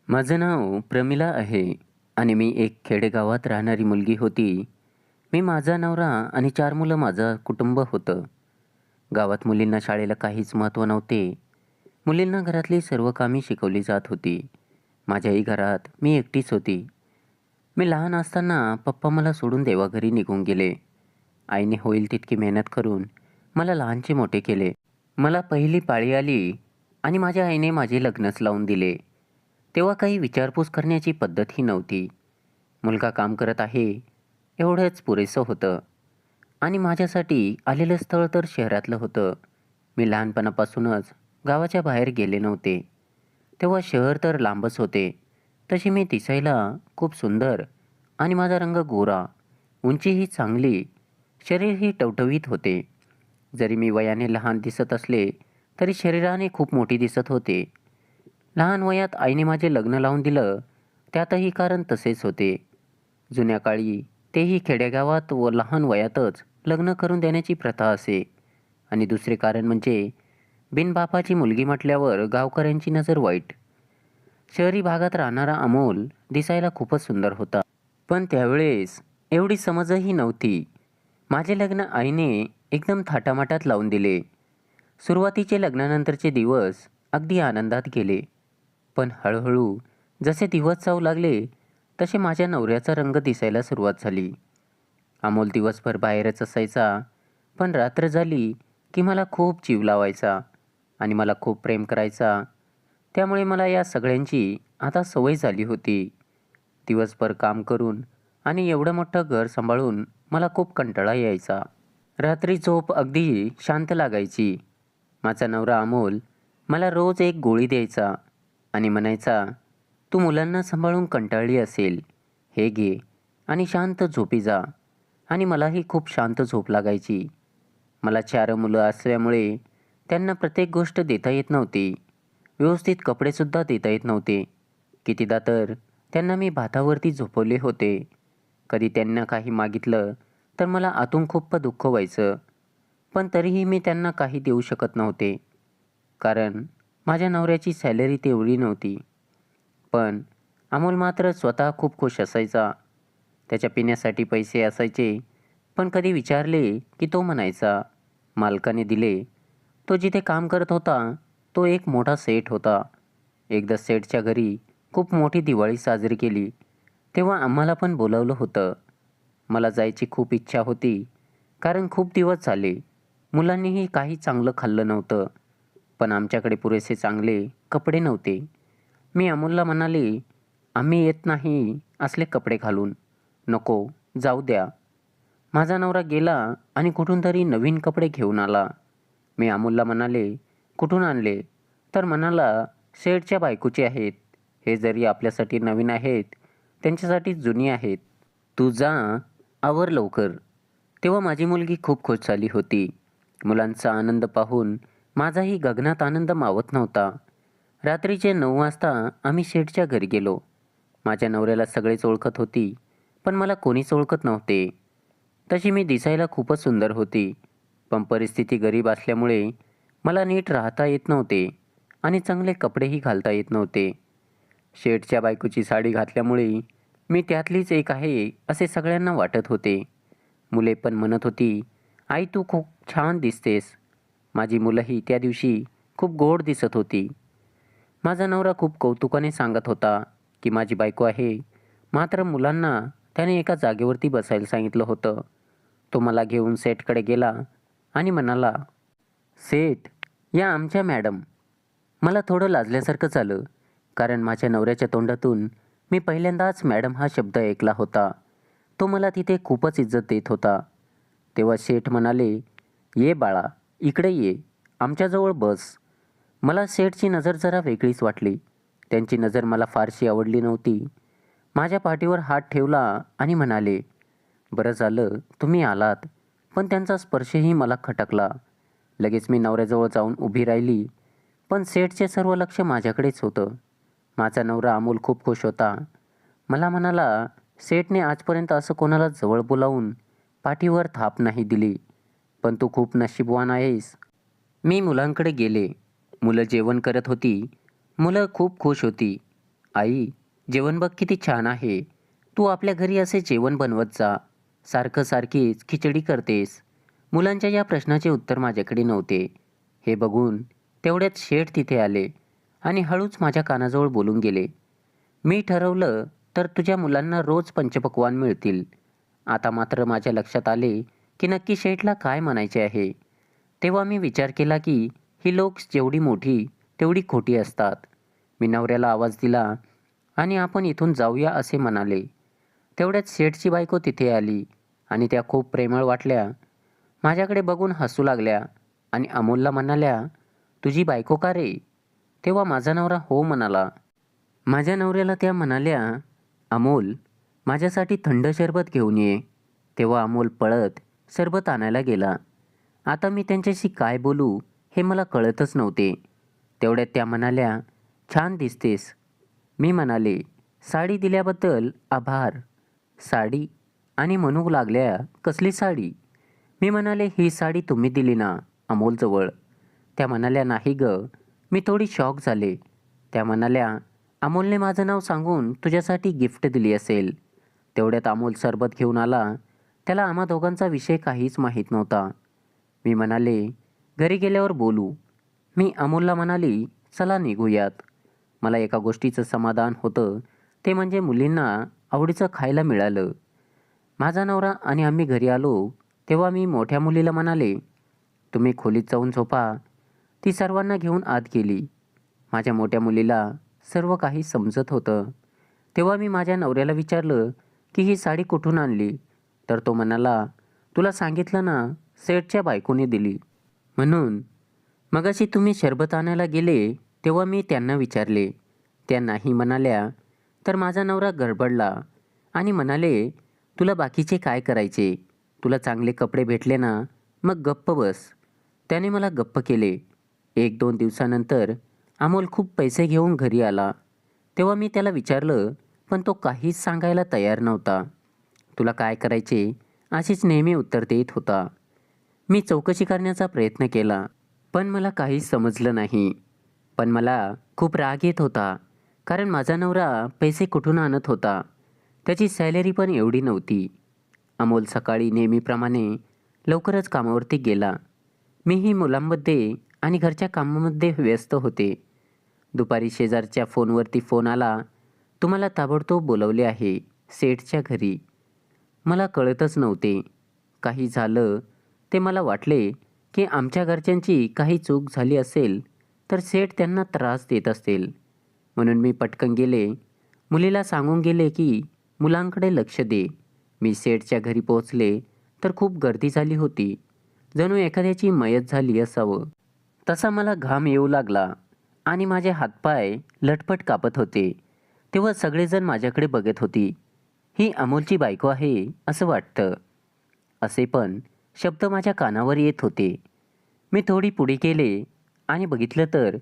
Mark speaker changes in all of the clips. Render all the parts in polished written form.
Speaker 1: माझं नाव प्रमिला आहे आणि मी एक खेडेगावात राहणारी मुलगी होती. मी, माझा नवरा आणि 4 मुलं माझं कुटुंब होतं. गावात मुलींना शाळेला काहीच महत्त्व नव्हते. मुलींना घरातली सर्व कामे शिकवली जात होती. माझ्याही घरात मी एकटीच होती. मी लहान असताना पप्पा मला सोडून देवाघरी निघून गेले. आईने होईल तितकी मेहनत करून मला लहानचे मोठे केले. मला पहिली पाळी आली आणि माझ्या आईने माझे लग्नच लावून दिले. तेव्हा काही विचारपूस करण्याची पद्धतही नव्हती. मुलगा काम करत आहे एवढंच पुरेसं होतं. आणि माझ्यासाठी आलेलं स्थळ तर शहरातलं होतं. मी लहानपणापासूनच गावाच्या बाहेर गेले नव्हते. तेव्हा शहर तर लांबच होते. तशी मी दिसायला खूप सुंदर आणि माझा रंग गोरा, उंचीही चांगली, शरीरही टवटवीत होते. जरी मी वयाने लहान दिसत असले तरी शरीराने खूप मोठी दिसत होते. लहान वयात आईने माझे लग्न लावून दिलं, त्यातही कारण तसेच होते. जुन्या काळी तेही खेडेगावात व लहान वयातच लग्न करून देण्याची प्रथा असे. आणि दुसरे कारण म्हणजे बिनबापाची मुलगी म्हटल्यावर गावकऱ्यांची नजर वाईट. शहरी भागात राहणारा अमोल दिसायला खूपच सुंदर होता. पण त्यावेळेस एवढी समजही नव्हती. माझे लग्न आईने एकदम थाटामाटात लावून दिले. सुरुवातीचे लग्नानंतरचे दिवस अगदी आनंदात गेले. पण हळूहळू जसे दिवस जाऊ लागले तसे माझ्या नवऱ्याचा रंग दिसायला सुरुवात झाली. अमोल दिवसभर बाहेरच असायचा, पण रात्र झाली की मला खूप जीव लावायचा आणि मला खूप प्रेम करायचा. त्यामुळे मला या सगळ्यांची आता सवय झाली होती. दिवसभर काम करून आणि एवढं मोठं घर सांभाळून मला खूप कंटाळा यायचा. रात्री झोप अगदी शांत लागायची. माझा नवरा अमोल मला रोज एक गोळी द्यायचा आणि म्हणायचा, "तू मुलांना सांभाळून कंटाळली असेल, हे घे आणि शांत झोपी जा." आणि मलाही खूप शांत झोप लागायची. मला 4 मुलं असल्यामुळे त्यांना प्रत्येक गोष्ट देता येत नव्हती. व्यवस्थित कपडेसुद्धा देता येत नव्हते. कितीदा तर त्यांना मी भातावरती झोपवले होते. कधी त्यांना काही मागितलं तर मला आतून खूप दुःख व्हायचं. पण तरीही मी त्यांना काही देऊ शकत नव्हते. कारण माझ्या नवऱ्याची सॅलरी तेवढी नव्हती. पण अमोल मात्र स्वतः खूप खुश असायचा. त्याच्या पिण्यासाठी पैसे असायचे, पण कधी विचारले की तो म्हणायचा, "मालकाने दिले." तो जिथे काम करत होता तो एक मोठा सेठ होता. एकदा सेठच्या घरी खूप मोठी दिवाळी साजरी केली. तेव्हा आम्हाला पण बोलावलं होतं. मला जायची खूप इच्छा होती, कारण खूप दिवस झाले मुलांनीही काही चांगलं खाल्लं नव्हतं. पण आमच्याकडे पुरेसे चांगले कपडे नव्हते. मी अमोलला म्हणाले, "आम्ही येत नाही असले कपडे घालून. नको, जाऊ द्या." माझा नवरा गेला आणि कुठून तरी नवीन कपडे घेऊन आला. मी अमोलला म्हणाले, "कुठून आणले?" तर म्हणाला, "शेठच्या बायकोचे आहेत. हे जरी आपल्यासाठी नवीन आहेत, त्यांच्यासाठी जुनी आहेत. तू जा, आवर लवकर." तेव्हा माझी मुलगी खूप खुश झाली होती. मुलांचा आनंद पाहून माझाही गगनात आनंद मावत नव्हता. रात्रीचे 9 वाजता आम्ही शेठच्या घरी गेलो. माझ्या नवऱ्याला सगळेच ओळखत होती, पण मला कोणीच ओळखत नव्हते. तशी मी दिसायला खूपच सुंदर होती, पण परिस्थिती गरीब असल्यामुळे मला नीट राहता येत नव्हते आणि चांगले कपडेही घालता येत नव्हते. शेठच्या बायकोची साडी घातल्यामुळे मी त्यातलीच एक आहे असे सगळ्यांना वाटत होते. मुले पण म्हणत होती, "आई, तू खूप छान दिसतेस." माझी मुलंही त्या दिवशी खूप गोड दिसत होती. माझा नवरा खूप कौतुकाने सांगत होता की माझी बायको आहे. मात्र मुलांना त्याने एका जागेवरती बसायला सांगितलं होतं. तो मला घेऊन सेठकडे गेला आणि म्हणाला, "सेठ, या आमच्या मॅडम." मला थोडं लाजल्यासारखं झालं, कारण माझ्या नवऱ्याच्या तोंडातून मी पहिल्यांदाच मॅडम हा शब्द ऐकला होता. तो मला तिथे खूपच इज्जत देत होता. तेव्हा शेठ म्हणाले, "ये बाळा, इकडे ये, आमच्याजवळ बस." मला शेठची नजर जरा वेगळीच वाटली. त्यांची नजर मला फारशी आवडली नव्हती. माझ्या पाठीवर हात ठेवला आणि म्हणाले, "बरं झालं तुम्ही आलात." पण त्यांचा स्पर्शही मला खटकला. लगेच मी नवऱ्याजवळ जाऊन उभी राहिली, पण सेठचे सर्व लक्ष माझ्याकडेच होतं. माझा नवरा अमोल खूप खुश होता. मला म्हणाला, "सेठने आजपर्यंत असं कोणाला जवळ बोलावून पाठीवर थाप नाही दिली, पण तू खूप नशीबवान आहेस." मी मुलांकडे गेले. मुलं जेवण करत होती. मुलं खूप खुश होती. आई, जेवण बघ किती छान आहे. तू आपल्या घरी असे जेवण बनवत जा. सारखं सारखीच खिचडी करतेस. मुलांच्या या प्रश्नाचे उत्तर माझ्याकडे नव्हते. हे बघून तेवढ्यात शेठ तिथे आले आणि हळूच माझ्या कानाजवळ बोलून गेले. मी ठरवलं तर तुझ्या मुलांना रोज पंचपक्वान्न मिळतील. आता मात्र माझ्या लक्षात आले की नक्की शेठला काय म्हणायचे आहे. तेव्हा मी विचार केला की ही लोक जेवढी मोठी तेवढी खोटी असतात. मी नवऱ्याला आवाज दिला आणि आपण इथून जाऊया असे म्हणाले. तेवढ्यात शेठची बायको तिथे आली आणि त्या खूप प्रेमळ वाटल्या. माझ्याकडे बघून हसू लागल्या आणि अमोलला म्हणाल्या, तुझी बायको का रे? तेव्हा माझा नवरा हो म्हणाला. माझ्या नवऱ्याला त्या म्हणाल्या, अमोल, माझ्यासाठी थंड सरबत घेऊन ये. तेव्हा अमोल पळत सरबत आणायला गेला. आता मी त्यांच्याशी काय बोलू हे मला कळतच नव्हते. तेवढ्यात त्या म्हणाल्या, छान दिसतेस. मी म्हणाले, साडी दिल्याबद्दल आभार. साडी? आणि म्हणू लागल्या, कसली साडी? मी म्हणाले, ही साडी तुम्ही दिली ना अमोलजवळ. त्या म्हणाल्या, नाही ग. मी थोडी शॉक झाले. त्या म्हणाल्या, अमोलने माझं नाव सांगून तुझ्यासाठी गिफ्ट दिली असेल. तेवढ्यात अमोल सरबत घेऊन आला. त्याला आम्हा दोघांचा विषय काहीच माहीत नव्हता. मी म्हणाले, घरी गेल्यावर बोलू. मी अमोलला म्हणाली, चला निघूयात. मला एका गोष्टीचं समाधान होतं, ते म्हणजे मुलींना आवडीचं खायला मिळालं. माझा नवरा आणि आम्ही घरी आलो तेव्हा मी मोठ्या मुलीला म्हणाले, तुम्ही खोलीत जाऊन झोपा. ती सर्वांना घेऊन आत गेली. माझ्या मोठ्या मुलीला सर्व काही समजत होतं. तेव्हा मी माझ्या नवऱ्याला विचारलं की ही साडी कुठून आणली? तर तो म्हणाला, तुला सांगितलं ना, सेठच्या बायकोने दिली म्हणून. मगाशी तुम्ही शरबत आणायला गेले तेव्हा मी त्यांना विचारले. त्या नाही म्हणाल्या. तर माझा नवरा गडबडला आणि म्हणाले, तुला बाकीचे काय करायचे? तुला चांगले कपडे भेटले ना, मग गप्प बस. त्याने मला गप्प केले. 1-2 दिवसानंतर अमोल खूप पैसे घेऊन घरी आला. तेव्हा मी त्याला विचारलं, पण तो काहीच सांगायला तयार नव्हता. तुला काय करायचे अशीच नेहमी उत्तर देत होता. मी चौकशी करण्याचा प्रयत्न केला, पण मला काहीच समजलं नाही. पण मला खूप राग येत होता, कारण माझा नवरा पैसे कुठून आणत होता. त्याची सॅलरी पण एवढी नव्हती. अमोल सकाळी नेहमीप्रमाणे लवकरच कामावरती गेला. मीही मुलांमध्ये आणि घरच्या कामामध्ये व्यस्त होते. दुपारी शेजारच्या फोनवरती फोन आला, तुम्हाला ताबडतोब बोलवले आहे सेठच्या घरी. मला कळतच नव्हते. काही झालं ते. मला वाटले की आमच्या घरच्यांची काही चूक झाली असेल तर सेठ त्यांना त्रास देत असतील. म्हणून मी पटकन गेले. मुलीला सांगून गेले की मुलांकडे लक्ष दे. मी सेठच्या घरी पोहोचले तर खूप गर्दी झाली होती. जणू एखाद्याची मयत झाली असावं. तसा मला घाम येऊ लागला आणि माझे हातपाय लटपट कापत होते. तेव्हा सगळेजण माझ्याकडे बघत होती. ही अमोलची बायको आहे असं वाटतं, असे पण शब्द माझ्या कानावर येत होते. मी थोडी पुढे गेले आणि बघितलं तर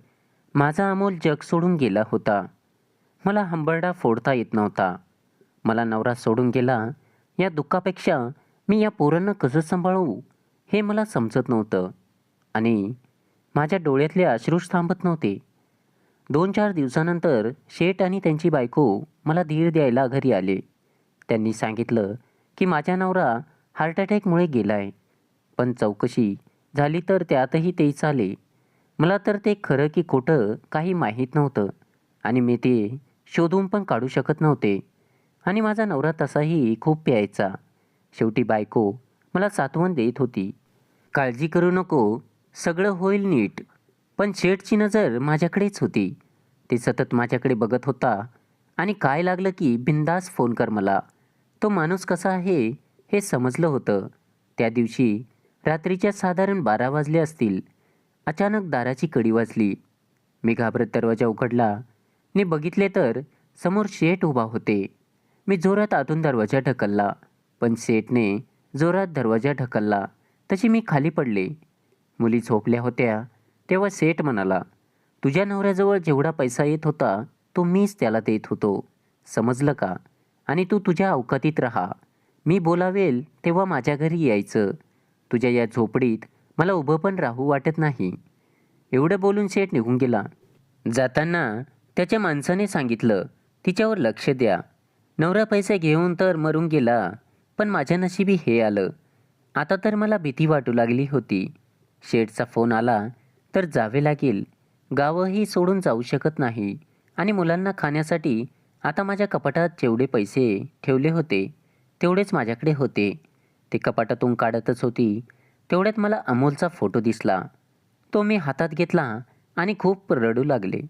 Speaker 1: माझा अमोल जग सोडून गेला होता. मला हंबरडा फोडता येत नव्हता. मला नवरा सोडून गेला या दुःखापेक्षा मी या पोरांना कसं सांभाळू हे मला समजत नव्हतं आणि माझ्या डोळ्यातले अश्रूच थांबत नव्हते. 2-4 दिवसानंतर शेठ आणि त्यांची बायको मला धीर द्यायला घरी आले. त्यांनी सांगितलं की माझा नवरा हार्ट अटॅकमुळे गेलाय. पण चौकशी झाली तर त्यातही तेच आले. मला तर ते खरं की खोटं काही माहीत नव्हतं आणि मी ते शोधून पण काढू शकत नव्हते. आणि माझा नवरा तसाही खूप प्यायचा. शेवटी बायको मला सांत्वन देत होती, काळजी करू नको, सगळं होईल नीट. पण शेठची नजर माझ्याकडेच होती. ते सतत माझ्याकडे बघत होता आणि काय लागलं की बिंदास फोन कर मला. तो माणूस कसा आहे हे समजलं होतं. त्या दिवशी रात्रीच्या साधारण 12 वाजले असतील. अचानक दाराची कडी वाजली. मी घाबरत दरवाजा उघडला. मी बघितले तर समोर शेठ उभा होते. मी जोरात आतून दरवाजा ढकलला, पण शेठने जोरात दरवाजा ढकलला तशी मी खाली पडले. मुली झोपल्या होत्या. तेव्हा शेठ म्हणाला, तुझ्या नवऱ्याजवळ जेवढा पैसा येत होता तो मीच त्याला देत होतो, समजलं का? आणि तू तुझ्या अवकातीत राहा. मी बोलावेल तेव्हा माझ्या घरी यायचं. तुझ्या या झोपडीत मला उभं पण राहू वाटत नाही. एवढं बोलून शेठ निघून गेला. जाताना त्याच्या माणसाने सांगितलं, तिच्यावर लक्ष द्या. नवरा पैसे घेऊन तर मरून गेला, पण माझ्या नशिबी हे आलं. आता तर मला भीती वाटू लागली होती. शेठचा फोन आला तर जावे लागेल. गावही सोडून जाऊ शकत नाही. आणि मुलांना खाण्यासाठी आता माझ्या कपाटात जेवढे पैसे ठेवले होते तेवढेच माझ्याकडे होते. ते कपाटातून काढतच होती तेवढ्यात मला अमोलचा फोटो दिसला. तो मी हातात घेतला आणि खूप रडू लागले.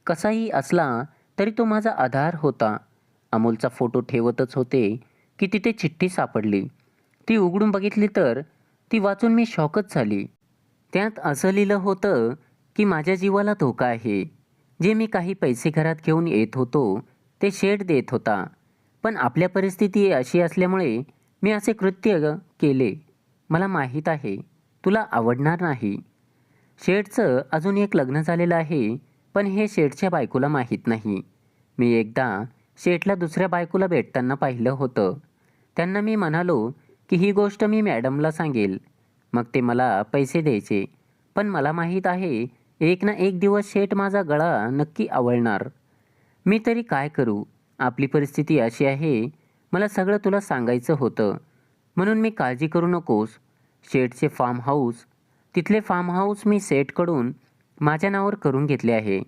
Speaker 1: कसाही असला तरी तो माझा आधार होता. अमोलचा फोटो ठेवतच होते की तिथे चिठ्ठी सापडली. ती उघडून बघितली तर ती वाचून मी शॉकच झाली. त्यात असं लिहिलं होतं की माझ्या जीवाला धोका आहे. जे मी काही पैसे घरात घेऊन येत होतो ते शेठ देत होता. पण आपल्या परिस्थिती अशी असल्यामुळे मी असे कृत्य केले. मला माहीत आहे तुला आवडणार नाही. शेठचं अजून एक लग्न झालेलं आहे, पण हे शेठच्या बायकोला माहीत नाही. मी एकदा शेठला दुसऱ्या बायकोला भेटताना पाहिलं होतं. त्यांना मी म्हणालो की ही गोष्ट मी मॅडमला सांगेल. मग ते मला पैसे द्यायचे. पण मला माहीत आहे एक ना एक दिवस शेठ माझा गळा नक्की आवळणार. मी तरी काय करू? आपली परिस्थिती अशी आहे. मला सगळं तुला सांगायचं होतं. म्हणून मी काळजी करू नकोस. शेठचे फार्म हाऊस, तिथले फार्म हाऊस मी सेठकडून माझ्या नावावर करून घेतले आहे.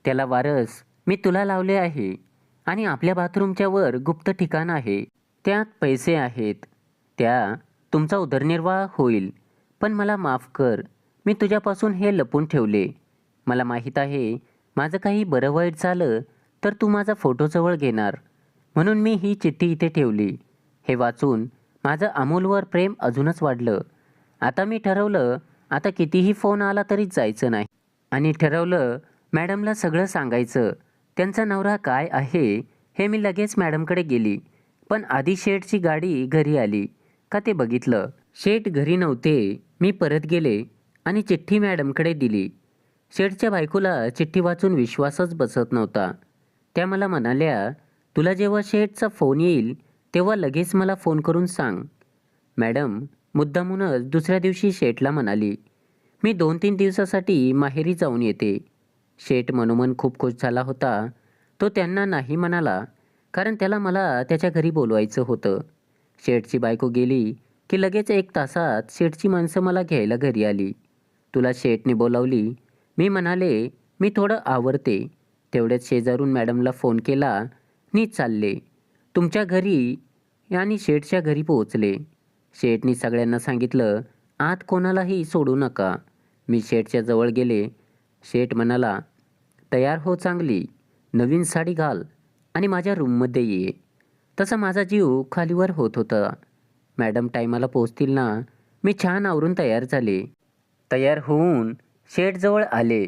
Speaker 1: त्याला वारस मी तुला लावले आहे. आणि आपल्या बाथरूमच्या वर गुप्त ठिकाण आहे. त्यात पैसे आहेत. त्या तुमचा उदरनिर्वाह होईल. पण मला माफ कर. मी तुझ्यापासून हे लपून ठेवले. मला माहीत आहे माझं काही बरं वाईट झालं तर तू माझा फोटो जवळ घेणार. म्हणून मी ही चिठ्ठी इथे ठेवली. हे वाचून माझं अमोलवर प्रेम अजूनच वाढलं. आता मी ठरवलं आता कितीही फोन आला तरी जायचं नाही. आणि ठरवलं मॅडमला सगळं सांगायचं. त्यांचा नवरा काय आहे हे मी लगेच मॅडमकडे गेली. पण आधी शेठची गाडी घरी आली का ते बघितलं. शेठ घरी नव्हते. मी परत गेले आणि चिठ्ठी मॅडमकडे दिली. शेठच्या बायकोला चिठ्ठी वाचून विश्वासच बसत नव्हता. त्या मला म्हणाल्या, तुला जेव्हा शेठचा फोन येईल तेव्हा लगेच मला फोन करून सांग. मॅडम मुद्दामूनच दुसऱ्या दिवशी शेठला म्हणाली, मी 2-3 दिवसासाठी माहेरी जाऊन येते. शेठ मनोमन खूप खुश झाला होता. तो त्यांना नाही म्हणाला कारण त्याला मला त्याच्या घरी बोलवायचं होतं. शेठची बायको गेली की लगेच 1 तासात शेठची माणसं मला घ्यायला घरी आली. तुला शेठने बोलावली. मी म्हणाले मी थोडं आवरते. तेवढ्याच शेजारून मॅडमला फोन केला. नी चालले तुमच्या घरी आणि शेठच्या घरी पोहोचले. शेठनी सगळ्यांना सांगितलं आत कोणालाही सोडू नका. मी शेठच्या जवळ गेले. शेठ म्हणाला, तयार हो चांगली, नवीन साडी घाल आणि माझ्या रूममध्ये ये. तसा माझा जीव खालीवर होत होता. मॅडम टायमाला पोचतील ना. मी छान आवरून तयार झाले. तयार होऊन शेठजवळ आले.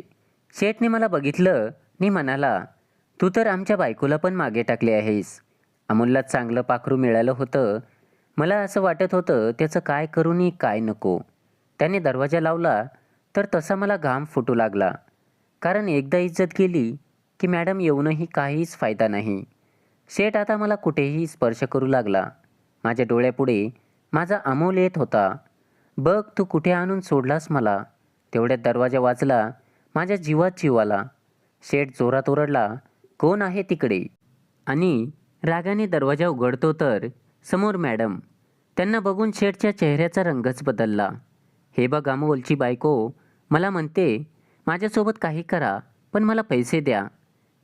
Speaker 1: शेठने मला बघितलं नि म्हणाला, तू तर आमच्या बायकोला पण मागे टाकले आहेस. अमोलला चांगलं पाखरू मिळालं होतं. मला असं वाटत होतं त्याचं काय करू नि काय नको. त्याने दरवाजा लावला तर तसा मला घाम फुटू लागला. कारण एकदा इज्जत गेली की मॅडम येऊनही काहीच फायदा नाही. शेठ आता मला कुठेही स्पर्श करू लागला. माझ्या डोळ्यापुढे माझा अमोल येत होता. बघ तू कुठे आणून सोडलास मला. तेवढ्यात दरवाजा वाजला. माझ्या जीवात जीव आला. शेठ जोरात ओरडला, कोण आहे तिकडे? आणि रागाने दरवाजा उघडतो तर समोर मॅडम. त्यांना बघून शेठच्या चेहऱ्याचा रंगच बदलला. हे बघ अमोलची बायको मला म्हणते, माझ्यासोबत काही करा पण मला पैसे द्या.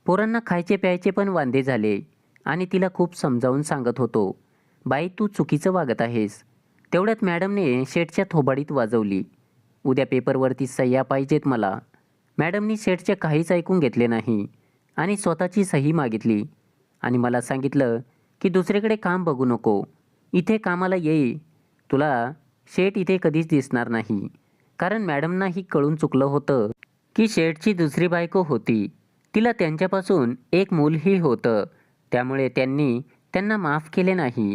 Speaker 1: पोरांना खायचे प्यायचे पण वांदे झाले. आणि तिला खूप समजावून सांगत होतो, बाई तू चुकीचं वागत आहेस. तेवढ्यात मॅडमने शेठच्या थोबाडीत वाजवली. उद्या पेपरवरती सह्या पाहिजेत मला. मॅडमनी शेठचे काहीच ऐकून घेतले नाही आणि स्वतःची सही मागितली. आणि मला सांगितलं की दुसरीकडे काम बघू नको, इथे कामाला ये. तुला शेठ इथे कधीच दिसणार नाही. कारण मॅडमनाही कळून चुकलं होतं की शेठची दुसरी बायको होती. तिला त्यांच्यापासून एक मूलही होतं. त्यामुळे त्यांनी त्यांना माफ केले नाही.